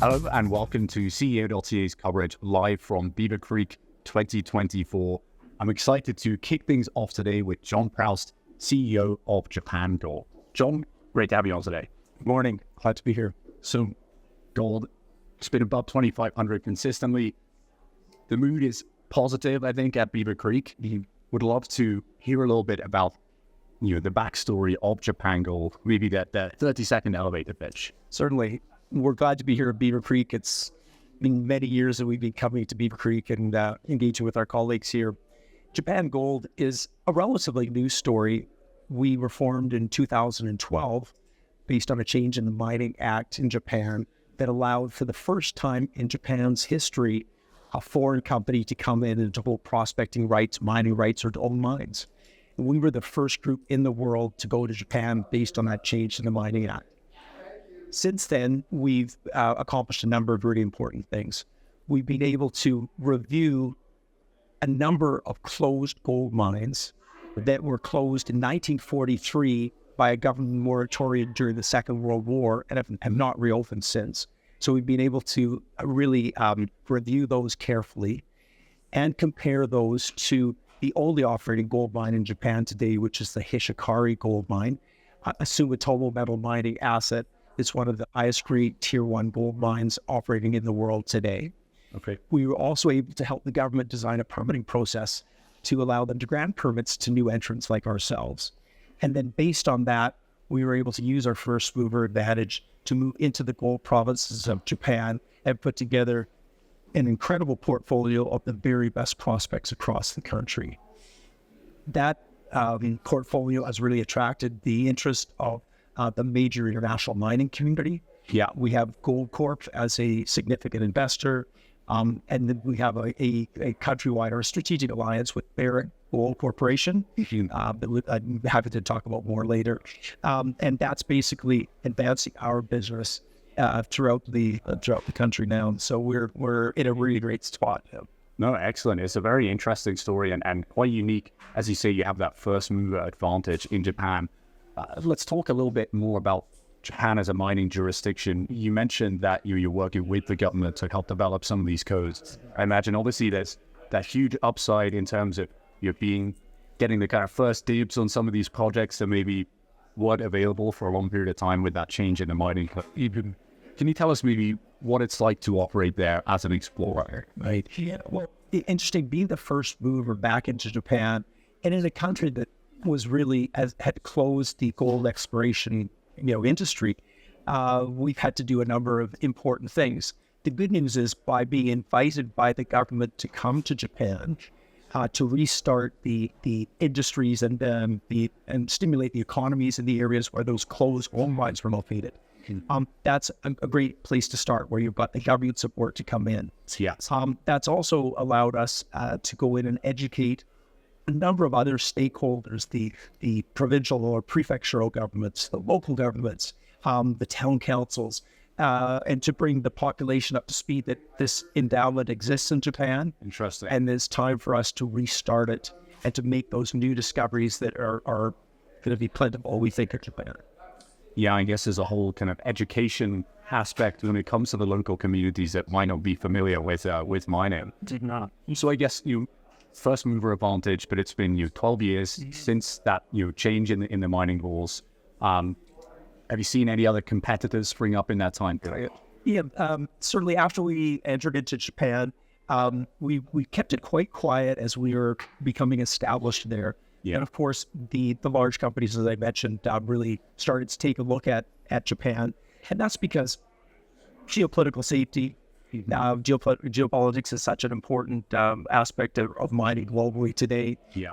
Hello and welcome to CEO.CA's coverage live from Beaver Creek 2024. I'm excited to kick things off today with John Proust, CEO of Japan Gold. John, great to have you on today. Good morning. Glad to be here. So, gold, it's been above 2,500 consistently. The mood is positive, I think, at Beaver Creek. We would love to hear a little bit about, the backstory of Japan Gold, maybe that 30-second elevator pitch. Certainly. We're glad to be here at Beaver Creek. It's been many years that we've been coming to Beaver Creek and engaging with our colleagues here. Japan Gold is a relatively new story. We were formed in 2012 based on a change in the Mining Act in Japan that allowed, for the first time in Japan's history, a foreign company to come in and to hold prospecting rights, mining rights, or to own mines. And we were the first group in the world to go to Japan based on that change in the Mining Act. Since then, we've accomplished a number of really important things. We've been able to review a number of closed gold mines that were closed in 1943 by a government moratorium during the Second World War and have not reopened since. So we've been able to really review those carefully and compare those to the only operating gold mine in Japan today, which is the Hishikari gold mine, a Sumitomo metal mining asset. It's one of the highest grade tier 1 gold mines operating in the world today. Okay. We were also able to help the government design a permitting process to allow them to grant permits to new entrants like ourselves. And then based on that, we were able to use our first mover advantage to move into the gold provinces of Japan and put together an incredible portfolio of the very best prospects across the country. That portfolio has really attracted the interest of the major international mining community. Yeah, we have Corp as a significant investor, and then we have a countrywide or a strategic alliance with Baric Gold Corporation. That I'm happy to talk about more later, and that's basically advancing our business throughout the country now. So we're in a really great spot. No, excellent. It's a very interesting story and quite unique. As you say, you have that first mover advantage in Japan. Let's talk a little bit more about Japan as a mining jurisdiction. You mentioned that you're working with the government to help develop some of these codes. I imagine obviously there's that huge upside in terms of getting the kind of first dibs on some of these projects that maybe weren't available for a long period of time with that change in the mining code. Can you tell us maybe what it's like to operate there as an explorer? Right. Yeah. Well, interesting, being the first mover back into Japan and in a country that was really had closed the gold exploration industry. We've had to do a number of important things. The good news is, by being invited by the government to come to Japan to restart the industries and stimulate the economies in the areas where those closed gold mines were located. That's a great place to start, where you've got the government support to come in. Yes. That's also allowed us to go in and educate a number of other stakeholders, the provincial or prefectural governments, the local governments, the town councils, and to bring the population up to speed that this endowment exists in Japan. Interesting. And there's time for us to restart it and to make those new discoveries that are going to be plentiful, we think, in Japan. Yeah, I guess there's a whole kind of education aspect when it comes to the local communities that might not be familiar with mining. So I guess first mover advantage, but it's been 12 years since that change in the mining rules. Have you seen any other competitors spring up in that time period? Yeah, certainly after we entered into Japan, we kept it quite quiet as we were becoming established there. Yeah. And of course, the large companies, as I mentioned, really started to take a look at Japan, and that's because geopolitical safety. Geopolitics is such an important aspect of mining globally today. Yeah.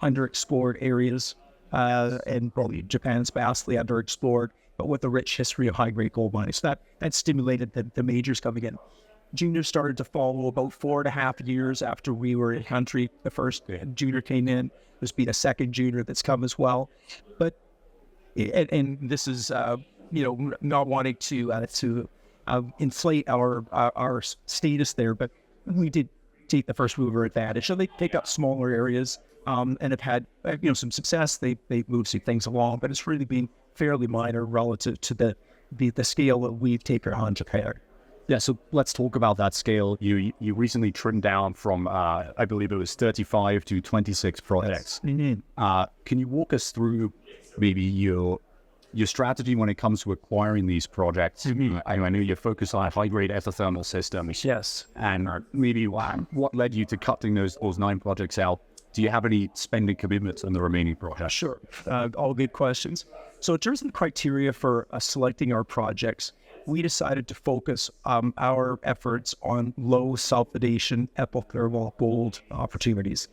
Underexplored areas, and probably Japan's vastly underexplored, but with a rich history of high-grade gold mining. So that stimulated the majors coming in. Juniors started to follow about 4.5 years after we were in country. The first junior came in. There's been a second junior that's come as well. But and this is not wanting to inflate our status there, but we did take the first mover advantage. So they pick up smaller areas and have had some success. They've moved some things along, but it's really been fairly minor relative to the scale that we've taken on Japan. Yeah, so let's talk about that scale. You recently trimmed down from, I believe it was 35 to 26 projects. Yes. Can you walk us through maybe your strategy when it comes to acquiring these projects? I know you focus on high-grade epithermal systems. Yes. And maybe what led you to cutting those 9 projects out? Do you have any spending commitments on the remaining projects? Sure. All good questions. So in terms of the criteria for selecting our projects, we decided to focus our efforts on low sulfidation epithermal gold opportunities,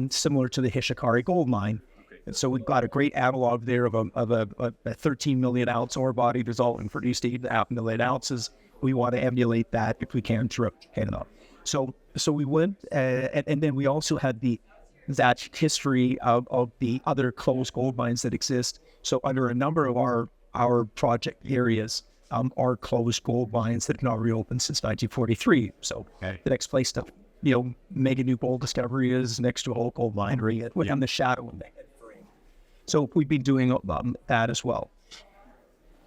similar to the Hishikari gold mine. And so we've got a great analog there of a 13 million ounce ore body resulting produced 8.5 million ounces. We want to emulate that if we can throughout Canada. So we went, and then we also had that history of the other closed gold mines that exist. So under a number of our project areas, are closed gold mines that have not reopened since 1943. So the next place to make a new gold discovery is next to a whole gold mine within the shadow of the head frame. So we've been doing that as well.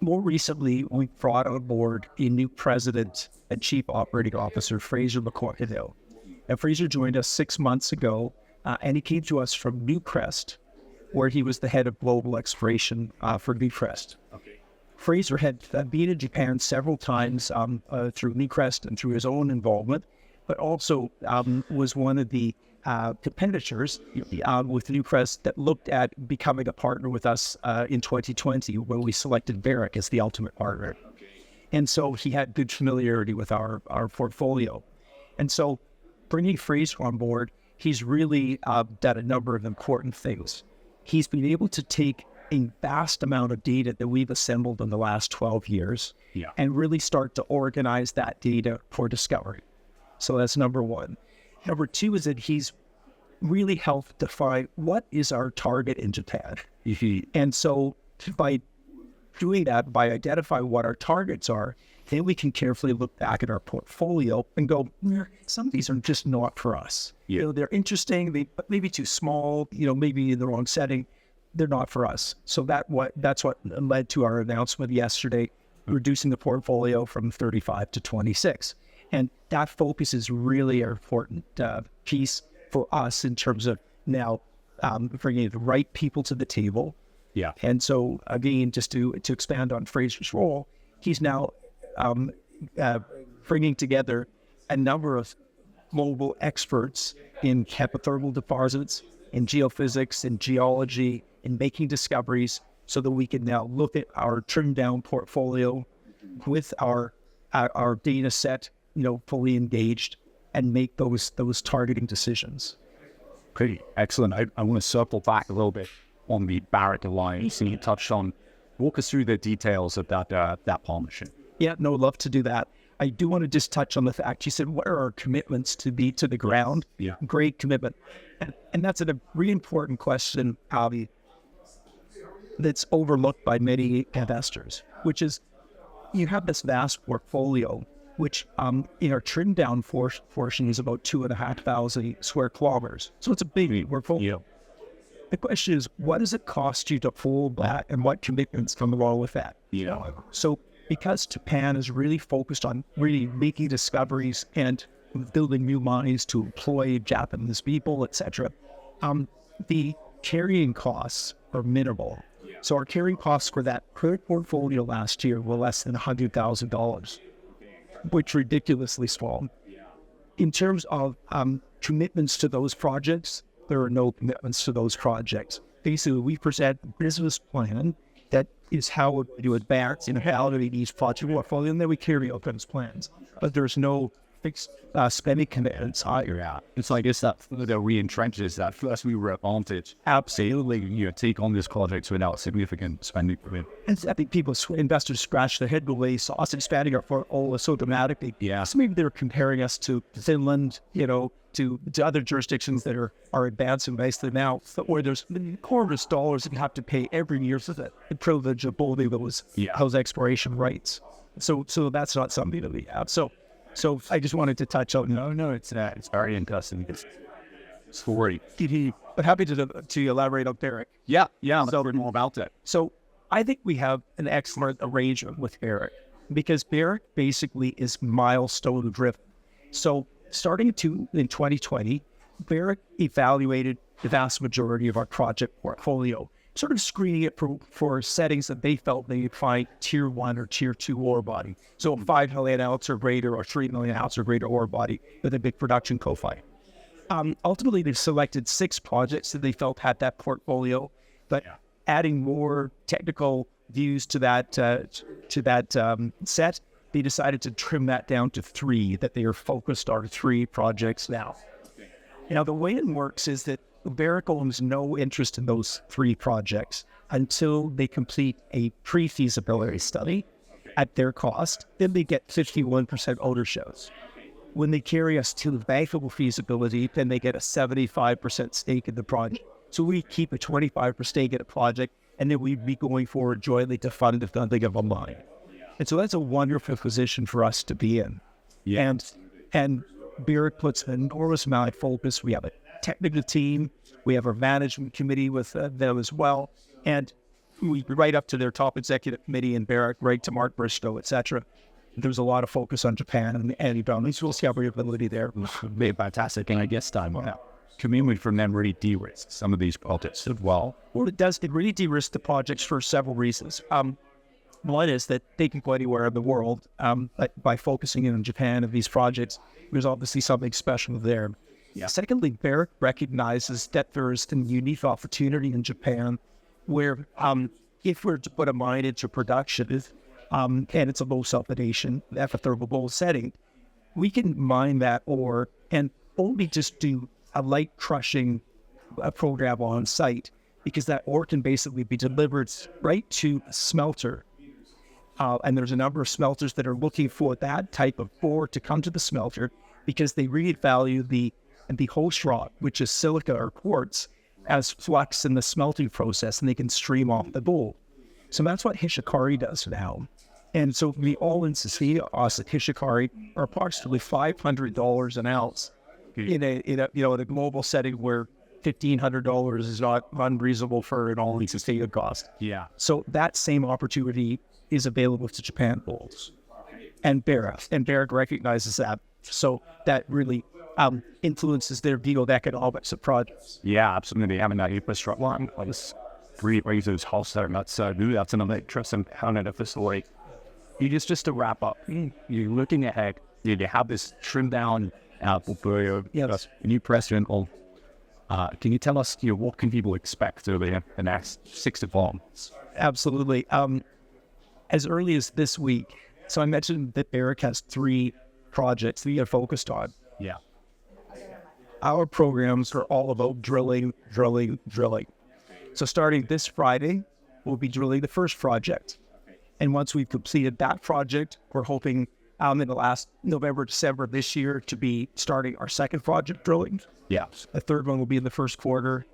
More recently, we brought on board a new president and chief operating officer, Fraser McCoy. And Fraser joined us 6 months ago, and he came to us from Newcrest, where he was the head of global exploration for Newcrest. Fraser had been in Japan several times through Newcrest and through his own involvement, but also was one of the competitors with Newcrest that looked at becoming a partner with us in 2020 when we selected Baric as the ultimate partner. And so he had good familiarity with our portfolio. And so bringing Fraser on board, he's really done a number of important things. He's been able to take a vast amount of data that we've assembled in the last 12 years and really start to organize that data for discovery. So that's number one. Number two is that he's really helped define what is our target in Japan. And so by doing that, by identifying what our targets are, then we can carefully look back at our portfolio and go, some of these are just not for us. They're interesting, but maybe too small, maybe in the wrong setting. They're not for us. So that's what led to our announcement yesterday, reducing the portfolio from 35 to 26. And that focus is really an important piece for us in terms of now bringing the right people to the table. And so again, just to expand on Fraser's role, he's now bringing together a number of global experts in epithermal deposits, in geophysics, in geology, in making discoveries, so that we can now look at our trimmed down portfolio with our data set, fully engaged, and make those targeting decisions. Okay, excellent. I want to circle back a little bit on the Baric alliance, and you touched on. Walk us through the details of that partnership. Yeah, no, love to do that. I do want to just touch on the fact you said, what are our commitments to be to the ground? Great commitment. And that's a really important question that's overlooked by many investors, which is you have this vast portfolio, which in our trimmed down portion is about 2,500 square kilometers. So it's a big portfolio. The question is, what does it cost you to hold that, and what commitments come along with that? So because Japan is really focused on really making discoveries and building new mines to employ Japanese people, etc., the carrying costs are minimal. So our carrying costs for that current portfolio last year were less than $100,000, which is ridiculously small. In terms of commitments to those projects, there are no commitments to those projects. Basically, we present a business plan that is how we're going to advance in how to meet each project portfolio, and then we carry out those plans. But there's no fixed spending commitments either. And so I guess that further re-entrenches that first mover advantage. Absolutely. Take on this project without significant spending commitment. And I think investors scratch their head when they saw us expanding our portfolio so dramatically. So maybe they're comparing us to Finland, to other jurisdictions that are advancing nicely now, where there's enormous dollars that you have to pay every year for the privilege of holding those exploration rights. So that's not something that we have. So I just wanted to touch on. No, it's very interesting. Story. But happy to elaborate on Baric. Yeah. Let's learn more about it. So I think we have an excellent arrangement with Baric. because Baric basically is milestone driven. So starting in 2020, Baric evaluated the vast majority of our project portfolio, sort of screening it for settings that they felt they would find tier 1 or tier 2 ore body. So a 5 million ounce or greater or 3 million ounce or greater ore body with a big production profile. Ultimately, they've selected 6 projects that they felt had that portfolio, but adding more technical views to that set, they decided to trim that down to 3, that they are focused on 3 projects now. Now, the way it works is that Baric owns no interest in those 3 projects until they complete a pre-feasibility study at their cost. Then they get 51% ownership. When they carry us to the bankable feasibility, then they get a 75% stake in the project. So we keep a 25% stake in a project, and then we'd be going forward jointly to fund the funding of a mine. And so that's a wonderful position for us to be in. Yeah. And Baric puts an enormous amount of focus. We have a technical team. We have our management committee with them as well. And we right up to their top executive committee in Baric, right to Mark Bristow, et cetera. There's a lot of focus on Japan and balance. We'll see our ability there. Be fantastic. And I guess coming from them really de-risk some of these projects as well. Well, it does. It really de-risks the projects for several reasons. One is that they can go anywhere in the world, but by focusing in on Japan and these projects, there's obviously something special there. Yeah. Secondly, Baric recognizes that there is a unique opportunity in Japan where if we're to put a mine into production, and it's a low sulfidation, epithermal setting, we can mine that ore and only just do a light crushing program on site, because that ore can basically be delivered right to a smelter. And there's a number of smelters that are looking for that type of ore to come to the smelter because they really value the host rock, which is silica or quartz, as flux in the smelting process, and they can stream off the gold. So that's what Hishikari does now. And so the all-in sustaining costs at Hishikari are approximately $500 an ounce in a global setting where $1,500 is not unreasonable for an all-in sustaining cost. Yeah. So that same opportunity is available to Japan Gold and Baric recognizes that. So that really influences their view of economics of projects. Yeah, absolutely. Having that infrastructure line, those 3 reasons, Holster, that's another interesting component of the story. Just to wrap up, you're looking ahead, you have this trimmed down portfolio, Yes. new president. Can you tell us what can people expect over the next 6 to 12 months? Absolutely. As early as this week, so I mentioned that Baric has 3 projects that we are focused on. Yeah. Our programs are all about drilling. So starting this Friday, we'll be drilling the first project. And once we've completed that project, we're hoping in the last November, December this year to be starting our second project drilling. Yeah. The third one will be in the first quarter,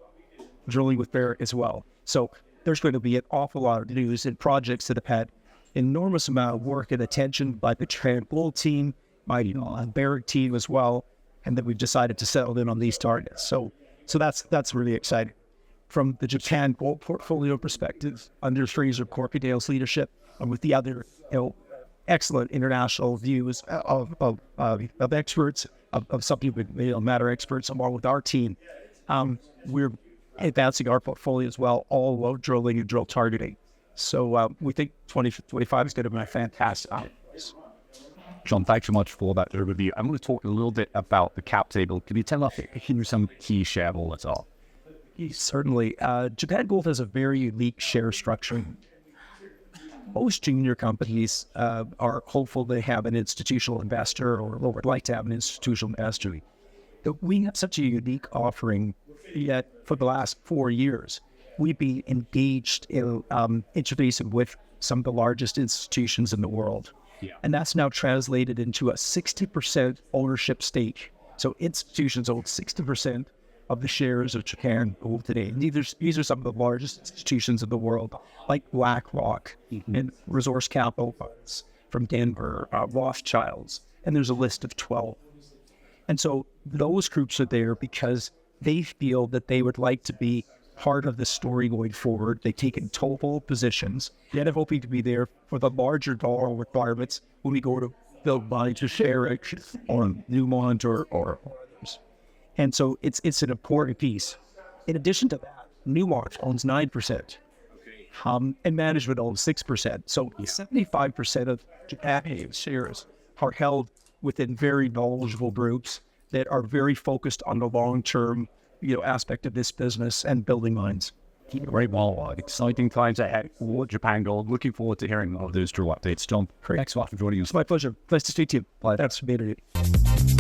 drilling with Baric as well. So there's going to be an awful lot of news and projects that have had enormous amount of work and attention by the Japan Gold team, my Baric team as well, and then we've decided to settle in on these targets. So that's really exciting. From the Japan Gold portfolio perspective, under Fraser Corpedale's leadership, and with the other excellent international views of experts, of subject matter experts, along with our team, we're advancing our portfolio as well, all about drilling and drill targeting. So we think 2025 is going to be a fantastic. John, thanks so much for that overview. I'm going to talk a little bit about the cap table. Can you tell us who some key shareholders are? Certainly. Japan Gold has a very unique share structure. Most junior companies are hopeful they have an institutional investor or would like to have an institutional investor. But we have such a unique offering, yet for the last 4 years, we've been engaged in interfacing with some of the largest institutions in the world. Yeah. And that's now translated into a 60% ownership stake. So institutions own 60% of the shares of Japan Gold today. And these are some of the largest institutions in the world, like BlackRock and Resource Capital Funds from Denver, Rothschilds, and there's a list of 12. And so those groups are there because they feel that they would like to be part of the story going forward. They take in total positions, yet hoping to be there for the larger dollar requirements when we go to build mines or Baric or Newmont or others. And so it's an important piece. In addition to that, Newmont owns 9%. And management owns 6%. So 75% of Japan's shares are held within very knowledgeable groups that are very focused on the long-term, aspect of this business and building mines. Great. Well, exciting times ahead for Japan Gold. Looking forward to hearing all those drill updates. John, thanks a lot for joining us. It's my pleasure. Nice to speak to you. Thanks for being here.